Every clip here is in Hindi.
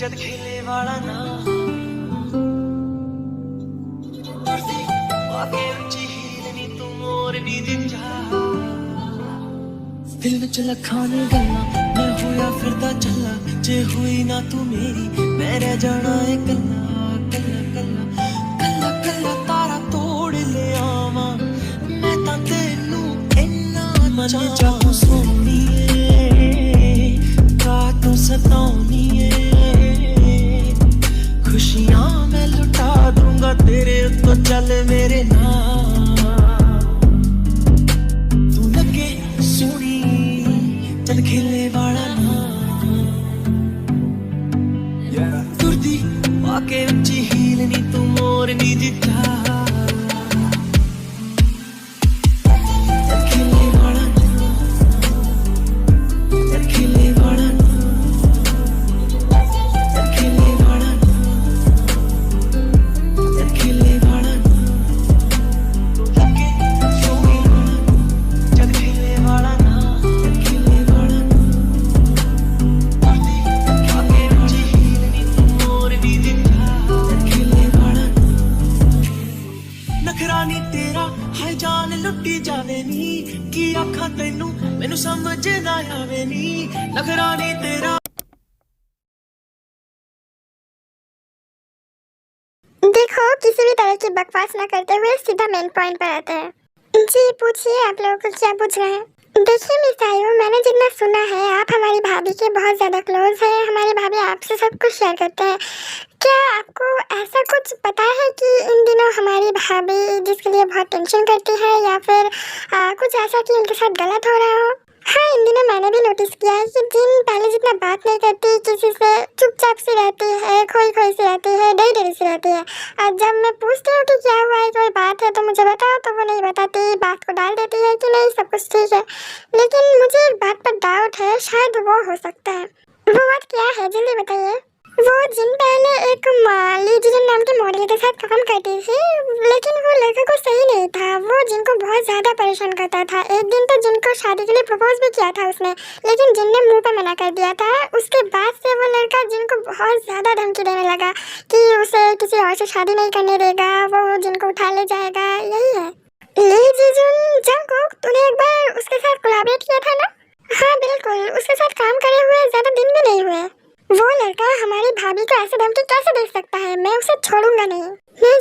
जद खेले वाला ना आगे ऊंची हील नी तू मोर नी जिंजा दिल विच लखां नी गल्लां मैं होया फिरदा चला जे हुई ना तू मेरी मैं रह जाना है कल्ला कल्ला कल्ला कल्ला कल्ला तारा तोड़ ले आवा मैं तां तेनू इन्ना चाहूं सोनीए का तू सताऊनीए खुशियां मैं लुटा दूंगा तेरे तो चल मेरे नाम तू लगे सोनी चल खेले वाला ना तुरदी आके ऊंची हील नी तू मोर नी जिता नखरानी तेरा है जान लुटी जावे नी की आखा तेनू मैनू समझ ना आवे नी नखरानी तेरा। देखो किसी भी तरह की बकवास ना करते हुए सीधा मेन पॉइंट पर आते हैं। जी पूछिए आप लोगों को क्या पूछ रहे हैं। देखिए मिसाइल मैंने जितना सुना है आप हमारी भाभी के बहुत ज़्यादा क्लोज है, हमारी भाभी आपसे सब कुछ शेयर करते हैं। क्या आपको ऐसा कुछ पता है कि इन दिनों हमारी भाभी जिसके लिए बहुत टेंशन करती है या फिर कुछ ऐसा कि उनके साथ गलत हो रहा हो? हाँ इन दिनों मैंने भी नोटिस किया है कि जिन पहले जितना बात नहीं करती किसी से चुपचाप सी रहती है, खोई खोई सी रहती है, डरी डरी सी रहती है। और जब मैं पूछती हूँ कि क्या हुआ है कोई बात है तो मुझे बताओ तो वो नहीं बताती, बात को डाल देती है कि नहीं सब कुछ ठीक है। लेकिन मुझे एक बात पर डाउट है, शायद वो हो सकता है। वो बात क्या है जल्दी बताइए। वो जिन पहले एक माली जिन नाम के मॉडल के साथ काम करती थी लेकिन वो लड़का को सही नहीं था, वो जिनको बहुत ज़्यादा परेशान करता था। एक दिन तो जिनको शादी के लिए प्रपोज भी किया था उसने, लेकिन जिन ने मुंह पर मना कर दिया था। उसके बाद से वो लड़का जिनको बहुत ज़्यादा धमकी देने लगा कि उसे किसी और से शादी नहीं करने देगा, वो जिनको उठा ले जाएगा। यही है ली जीजुन जंगकोक, तूने एक बार उसके साथ कोलैबोरेट किया था ना? हाँ बिल्कुल, उसके साथ काम करे हुए ज़्यादा दिन भी नहीं हुए। वो लड़का हमारी भाभी को ऐसे धमकी कैसे दे सकता है? मैं उसे छोड़ूंगा नहीं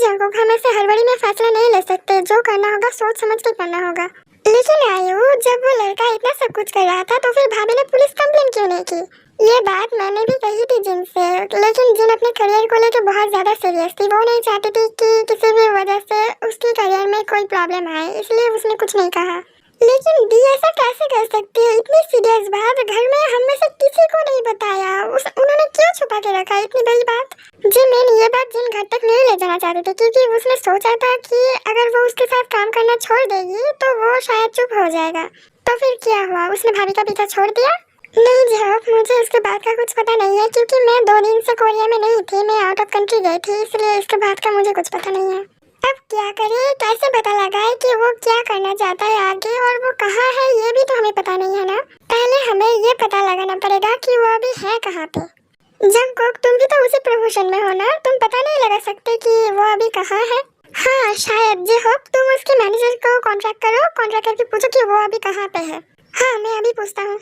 जंगकोक, हम ऐसे हड़बड़ी में फैसला नहीं ले सकते, जो करना होगा सोच समझ के करना होगा। लेकिन आयु जब वो लड़का इतना सब कुछ कर रहा था तो फिर भाभी ने पुलिस कंप्लेंट क्यों नहीं की? ये बात मैंने भी कही थी जिन से, लेकिन जिन अपने करियर को लेकर बहुत ज्यादा सीरियस थी। वो नहीं चाहती थी कि किसी भी वजह से उसके करियर में कोई प्रॉब्लम आए, इसलिए उसने कुछ नहीं कहा। लेकिन दी ऐसा कैसे कर सकती है? इतनी सीरियस बात घर में हम में से किसी को नहीं बताया, उन्होंने क्यों छुपा के रखा इतनी बड़ी बात? जी मैंने ये बात जिन घर तक नहीं ले जाना चाहती थी क्योंकि उसने सोचा था कि अगर वो उसके साथ काम करना छोड़ देगी तो वो शायद चुप हो जाएगा। तो फिर क्या हुआ, उसने भाभी का पीछा छोड़ दिया? नहीं जॉब, मुझे इसके बाद का कुछ पता नहीं है क्योंकि मैं 2 दिन से कोरिया में नहीं थी, मैं आउट ऑफ कंट्री गई थी, इसलिए इसके बाद का मुझे कुछ पता नहीं है। अब क्या करें, कैसे पता लगाए कि वो क्या करना चाहता है आगे और वो कहाँ है? ये भी तो हमें पता नहीं है ना। पहले हमें ये पता लगाना पड़ेगा कि वो अभी है कहाँ पे। जंगकोक तुम भी तो उसी प्रोफेशन में हो ना, तुम पता नहीं लगा सकते कि वो अभी कहाँ है? हाँ शायद जी होप, तुम उसके मैनेजर को कॉन्ट्रैक्ट करो, कॉन्ट्रैक्ट करके पूछो कि वो अभी कहाँ पे है। हाँ मैं अभी पूछता हूँ।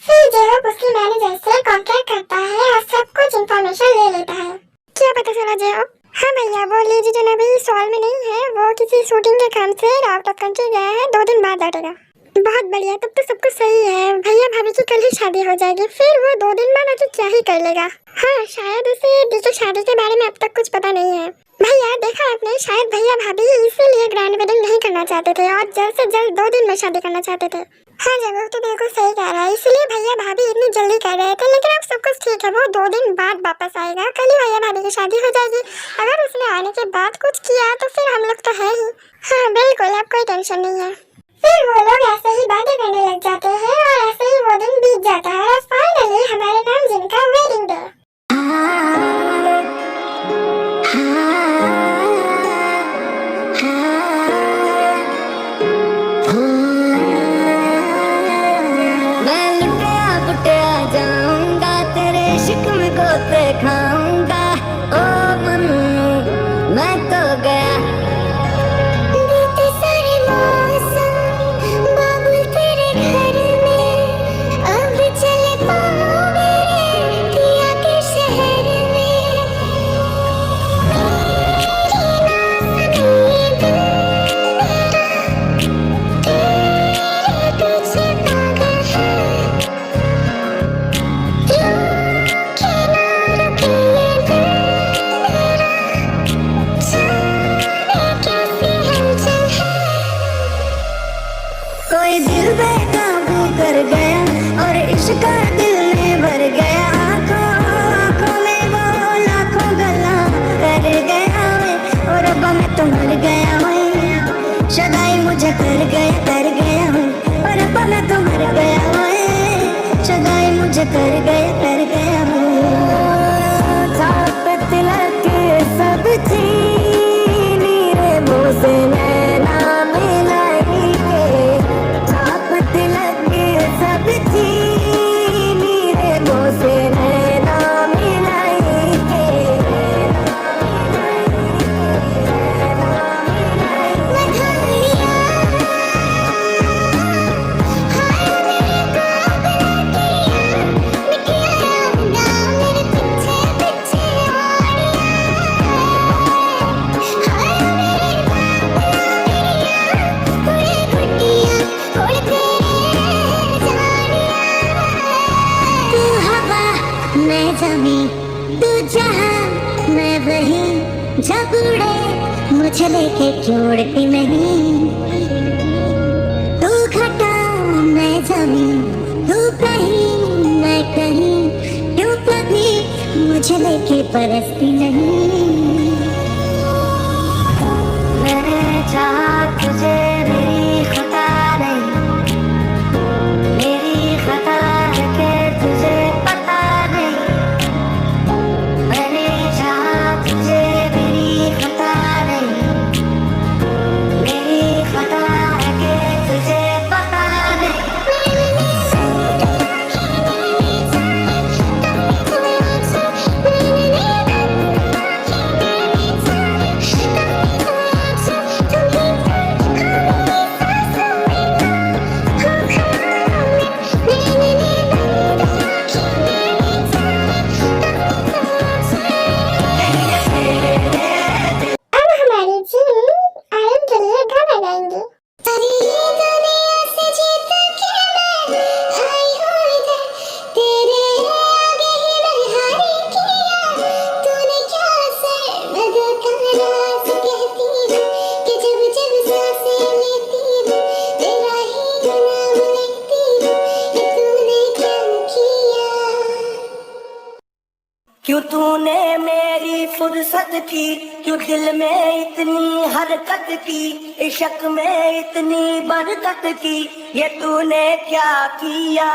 फिर जो उसके मैनेजर से कॉन्ट्रैक्ट करता है और सब कुछ इन्फॉर्मेशन ले लेता है। क्या पता चला जो? हाँ भैया वो लीजिए जो अभी सॉल में नहीं है, वो किसी शूटिंग के काम से आउट ऑफ कंट्री गया है, 2 दिन बाद लौटेगा। बहुत बढ़िया, तब तो सब कुछ सही है। भैया भाभी की कल ही शादी हो जाएगी, फिर वो 2 दिन बाद आके क्या ही कर लेगा। हाँ शायद उसे दी की शादी के बारे में अब तक कुछ पता नहीं है। भैया देखा आपने, शायद भैया भाभी इसीलिए ग्रैंड वेडिंग नहीं करना चाहते थे और जल्द से जल्द 2 दिन में शादी करना चाहते थे। हाँ जगह तो बिल्कुल सही कह रहा है, इसलिए भैया भाभी इतनी जल्दी कर रहे थे। लेकिन अब सब कुछ ठीक है, वो 2 दिन बाद वापस आएगा, कल ही भैया भाभी की शादी हो जाएगी। अगर उसने आने के बाद कुछ किया तो फिर हम लोग तो है ही। हाँ बिल्कुल, अब कोई टेंशन नहीं है। फिर वो लोग ऐसे ही बातें करने लग जाते हैं और ऐसे ही वो दिन बीत जाता है और फाइनली हमारे नाम जिनका वेडिंग डे। मैं लुटिया पुटिया जाऊंगा तेरे शिक में गोते खाऊं। कोई दिल बेकाबू कर गया और इश्क का दिल में भर गया, आंखों आंखों में वो लाखों गल्ला कर गया वे, और अब मैं तो मर गया हूँ, सगाई मुझे कर गया हूँ, और अब मैं तो मर गया हूँ, सगाई मुझे कर गया हूँ। छाप तिलक सब चीनी रे मुझसे नैना मिलाई के, छाप तिलक सब चीनी रे मुझसे नैना मिलाई के, तू हवा मैं ज़मीं, तू जहां मैं वहीं, जब उड़े मुझे लेके क्यों उड़ती नहीं, तू घटा मैं ज़मीं, तू कहीं मैं कहीं, क्यों कभी मुझे लेके बरसती नहीं। मैंने चाहा तुझे, मेरी खता नहीं, मेरी खता है कि तुझे पता नहीं, मैंने चाहा तुझे, मेरी खता नहीं, मेरी खता है कि तुझे पता अब हमारी जीन आयन के लिए गाना गाएंगे। सारी दुनिया से जीत के मैं आई हूँ इधर, तेरे आगे ही मैं हारी किया, तूने क्या सर लगाकर राज कहती हूँ कि जब जब सांसें लेती हूँ तेरा ही नाम लेती हूँ कि तूने क्या किया। क्यों तूने मेरी फुर्सत की, क्यों दिल में इतनी हरकत की, इश्क में इतनी बरकत की, ये तूने क्या किया।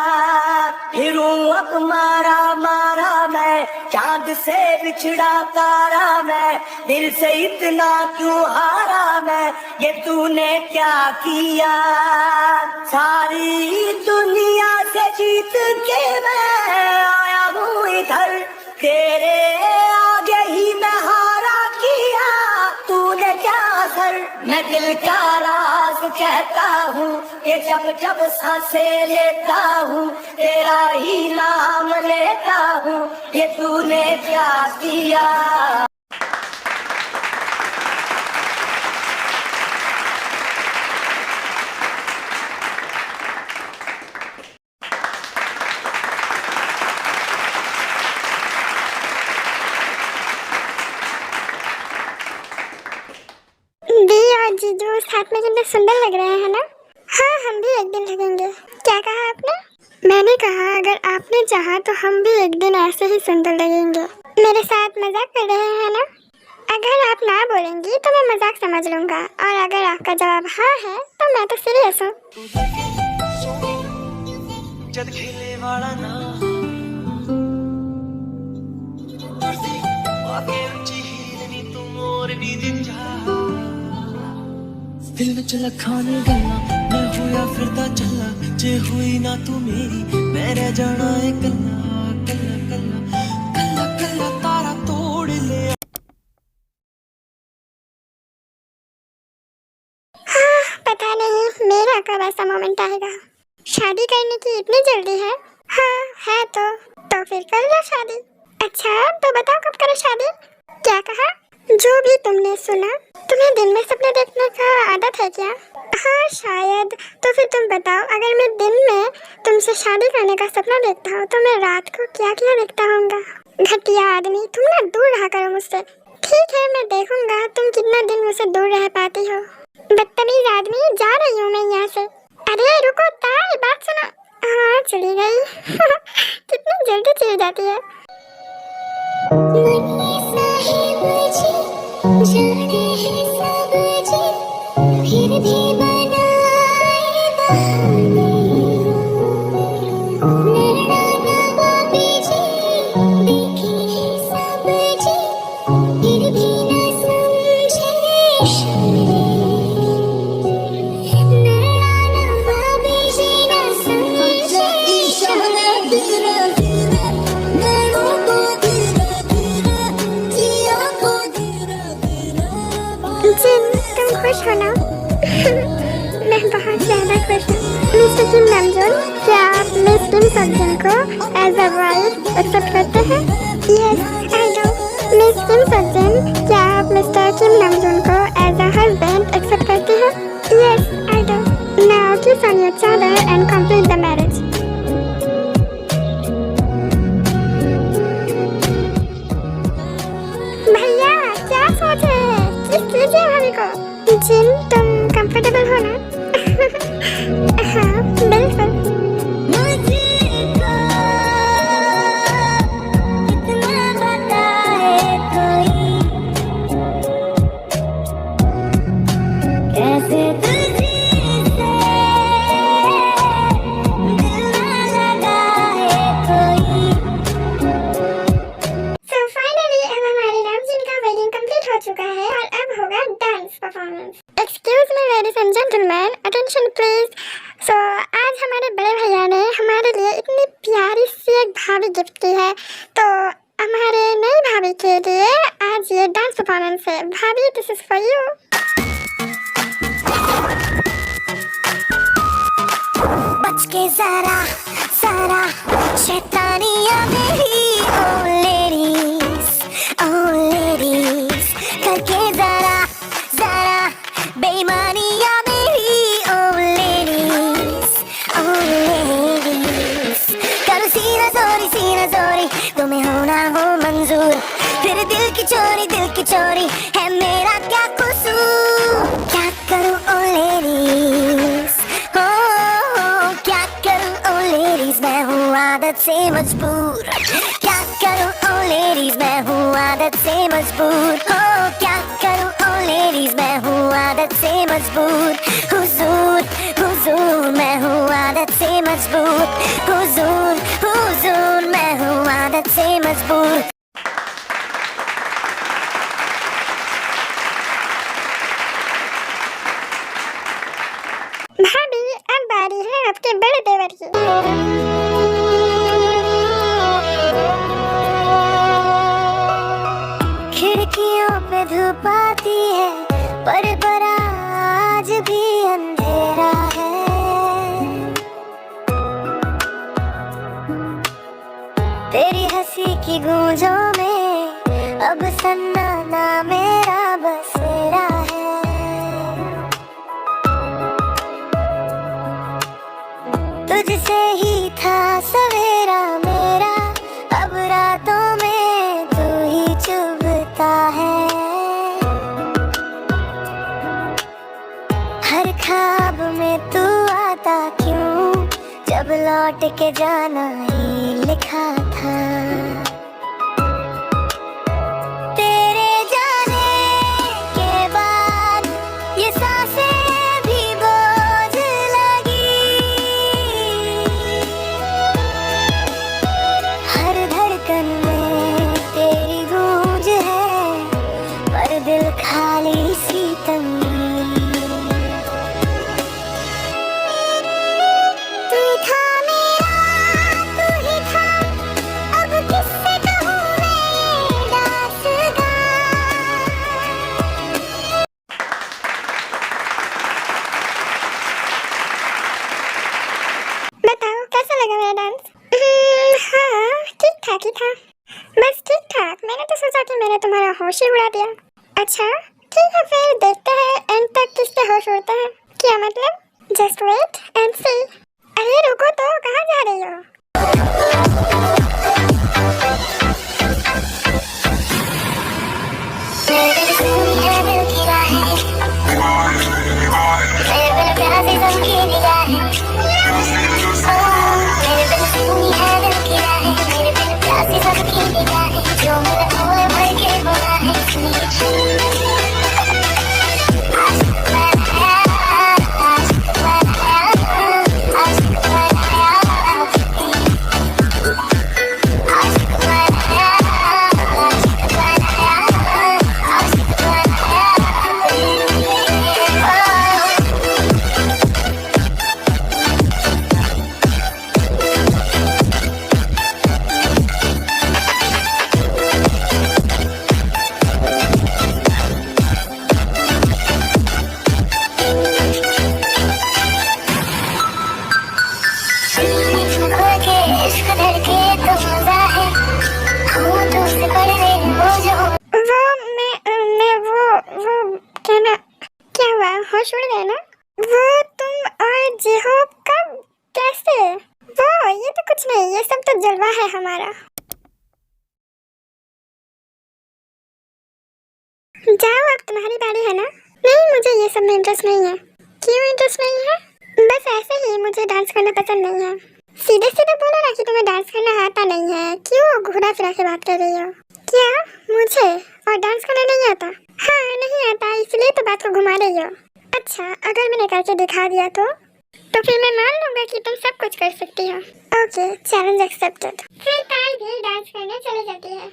फिरूं अब मारा मारा मैं, चांद से बिछड़ा तारा मैं, दिल से इतना क्यों हारा मैं, ये तूने क्या किया। सारी दुनिया से जीत के मैं आया हूँ इधर, तेरे आगे ही मैं हारा किया, तूने क्या असर। मैं दिल का राज कहता हूँ कि जब जब सांसें लेता हूँ तेरा ही नाम लेता हूँ, ये तूने क्या किया। दी और जीजू साथ में कितने सुंदर लग रहे हैं ना। हाँ, हम भी एक दिन लगेंगे। क्या कहा आपने? मैंने कहा अगर आपने चाहा तो हम भी एक दिन ऐसे ही सुंदर लगेंगे। मेरे साथ मजाक कर रहे हैं ना? अगर आप ना बोलेंगी तो मैं मजाक समझ लूंगा, और अगर आपका जवाब हाँ है तो मैं तो सीरियस हूँ। जद खेले वाला ना आगे ऊंची हीरनी तू मोर नी दिल जा दिल विच लखां ने गल्लां मैं होया फिरदा चला जे होई ना तू मेरी मैं रह जाना है कल्ला कल्ला कल्ला कल्ला कल्ला तारा तोड़ लिया। हाँ, पता नहीं मेरा कब ऐसा मोमेंट आएगा। शादी करने की इतनी जल्दी है? हाँ है तो फिर कर लो शादी। अच्छा तो बताओ कब करें शादी? क्या कहा? जो भी तुमने सुना। तुम्हें दिन में सपने देखने का आदत है क्या? हाँ शायद। तो फिर तुम बताओ, अगर मैं दिन में तुमसे शादी करने का सपना देखता हूँ तो मैं रात को क्या क्या देखता होऊंगा? घटिया आदमी, तुम ना दूर रहा करो मुझसे। ठीक है, मैं देखूंगा तुम कितना दिन मुझसे दूर रह पाती हो। बदतमीज आदमी, जा रही हूँ मैं यहाँ से। अरे जाती है। फिर भी बनाए बहाने, नैना नवाबी जी, देखी है सब जी, फिर भी न समझे इशारे। नैना नवाबी जी न समझे इशारे। धीरे धीरे नैनों को धीरे धीरे, जिया को धीरे धीरे। जिन, तुम खुश हो ना? मैं बहुत ज़्यादा खुश हूँ। मिस्टर किम नामजोन, क्या आप मिस किम सब्जिन को एज अ वाइफ एक्सेप्ट करते हैं? Yes, I do. मिस किम सब्जिन, क्या आप मिस्टर किम नामजोन को एज अ हस्बैंड एक्सेप्ट करते हैं? Yes, I do. नाउ किस ऑन योर चादर एंड कंप्लीट द मैरिज। भैया क्या सोच रहे हैं? किस कीजिए भाभी को। जिन, तुम कंफर्टेबल हो ना? हाँ बिल्कुल। So finally, अब हमारे नामजीन का वेडिंग कंप्लीट हो चुका है और अब होगा dance performance. Excuse me ladies and gentlemen, attention please. So आज हमारे बड़े भैया ने हमारे लिए इतनी प्यारी सी एक भाभी गिफ्ट की है, तो हमारे नई भाभी के लिए आज ये डांस परफॉर्मेंस है। भाभी, दिस इज फॉर यू। बच के जरा जरा शैतानिया मेरी, ओ लेडीज करके जरा जरा बेईमानिया मेरी, ओ लेडीज करो सीना जोरी तुम्हें होना हो मंजूर, फिर दिल की चोरी है मेरा क्या कसूर। क्या करूं ओ लेडीज, क्या करूं ओ लेडीज, मैं हूँ आदत से मजबूर। क्या करूं ओ लेडीज, मैं हूँ आदत से मजबूर। क्या करूं ओ लेडीज, मैं हूँ आदत से मजबूर। हुजूर मैं हूँ आदत से मजबूर। हुजूर मैं हूँ आदत से मजबूर। भाभी, अब बारी है आपके बड़े देवर की। खिड़कियों पे धूप आती है, पर आज भी अंधेरा है। तेरी हंसी की गूंजों में अब सन्नाटा मेरा बसेरा है। तुझसे ही था सवेरा मेरा, अब रातों में तू ही चुभता है। हर ख्वाब में तू आता क्यों, जब लौट के जाना ही लिखा था। तेरे जाने के बाद ये सांसें भी बोझ लगी, हर धड़कन में तेरी गूंज है, पर दिल खाली सी तंगी। तू था मेरा, तू ही था, अब किससे कहूँ मैं ये दास्तां। बताओ कैसा लगा मेरा डांस? हाँ ठीक ठाक ही था, बस ठीक ठाक। मैंने तो सोचा कि मैंने तुम्हारा होश ही उड़ा दिया। अच्छा ठीक है, फिर देखते हैं एंड तक किसके होश उड़ता है। क्या मतलब? जस्ट वेट एंड सी। अरे रुको तो, कहाँ जा रही हो? इश्क धड़के तो मजा है, हम तुझसे पढ़ने हो जो। वो कहना क्या हुआ, होश उड़ गए ना? वो तुम और जेहोब कब, कैसे? वो ये तो कुछ नहीं, ये सब तो जलवा है हमारा। जाओ अब, तुम्हारी बारी है ना। नहीं, मुझे ये सब में इंटरेस्ट नहीं है। क्यों इंटरेस्ट नहीं है? बस ऐसे ही, मुझे डांस करना पसंद नहीं है। सीधे सीधे बोलो ना कि तुम्हें डांस करना आता नहीं है, क्यों घुरा फिरा के बात कर रही हो? क्या मुझे और डांस करना नहीं आता? हाँ नहीं आता, इसलिए तो बात को घुमा रही हो। अच्छा, अगर मैंने करके दिखा दिया तो फिर मैं मान लूंगा कि तुम सब कुछ कर सकती हो। Okay, challenge accepted. फिर ताई भी डांस करने चली जाती है।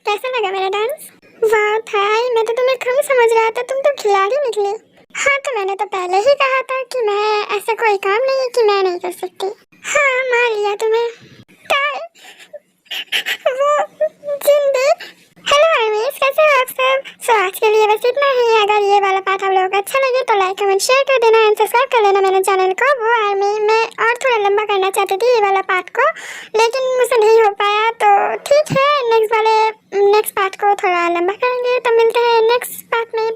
कैसा लगा मेरा डांस? वाह थाई, मैं तो तुम्हें कम समझ रहा था, तुम तो खिलाड़ी निकली। हाँ तो मैंने तो पहले ही कहा था कि मैं, ऐसा कोई काम नहीं है कि मैं नहीं कर सकती। हाँ मान लिया तुम्हें। थाई, वो जिंदगी। हेलो आर्मीज, कैसे हो आप सब? सो आज के लिए बस इतना ही। अगर ये वाला पार्ट आप लोगों को अच्छा लगे तो लाइक कमेंट शेयर कर देना एंड सब्सक्राइब कर लेना मेरे चैनल को। वो आर्मी में और थोड़ा लंबा करना चाहती थी ये वाला पार्ट को, लेकिन मुझसे नहीं हो पाया, तो ठीक है, नेक्स्ट पार्ट को थोड़ा लंबा करेंगे। तो मिलते हैं नेक्स्ट पार्ट में।